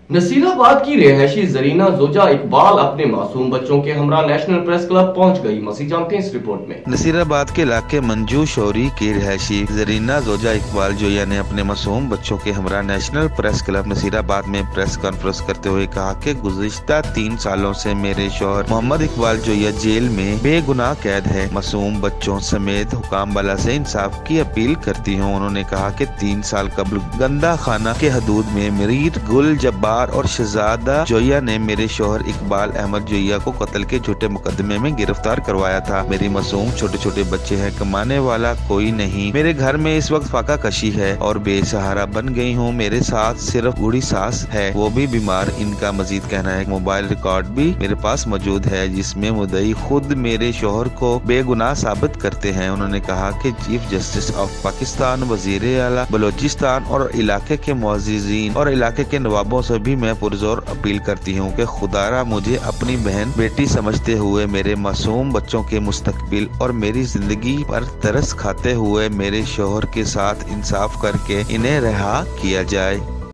नसीराबाद की रिहायशी जरीना जोजा इकबाल अपने मासूम बच्चों के हमरा नेशनल प्रेस क्लब पहुंच गई। मसीह जानते हैं इस रिपोर्ट में। नसीराबाद के इलाके मंजू शौरी की रिहायशी जरीना जोजा इकबाल जोया ने अपने मासूम बच्चों के हमरा नेशनल प्रेस क्लब नसीराबाद में प्रेस कॉन्फ्रेंस करते हुए कहा कि गुज़िश्ता 3 सालों से मेरे शौहर मोहम्मद इकबाल जोया जेल में बेगुनाह कैद है। मासूम बच्चों समेत हुकाम वाला से इंसाफ की अपील करती हूँ। उन्होंने कहा कि 3 साल कबल गंदा खाना के हदूद में मीर गुल जब्बार और शहजादा जोया ने मेरे शौहर इकबाल अहमद जोया को कत्ल के झूठे मुकदमे में गिरफ्तार करवाया था। मेरी मासूम छोटे छोटे बच्चे हैं, कमाने वाला कोई नहीं। मेरे घर में इस वक्त फाका कशी है और बेसहारा बन गई हूँ। मेरे साथ सिर्फ बूढ़ी सास है, वो भी बीमार। इनका मजीद कहना है मोबाइल रिकॉर्ड भी मेरे पास मौजूद है जिसमें मुद्दई खुद मेरे शौहर को बेगुनाह साबित करते हैं। उन्होंने कहा कि चीफ जस्टिस ऑफ पाकिस्तान, वजीर आला बलोचिस्तान और इलाके के मुअज़्ज़िज़ीन और इलाके के नवाबों से भी मैं पुरजोर अपील करती हूँ कि खुदारा मुझे अपनी बहन बेटी समझते हुए मेरे मासूम बच्चों के मुस्तकबिल और मेरी जिंदगी पर तरस खाते हुए मेरे शौहर के साथ इंसाफ करके इन्हें रिहा किया जाए।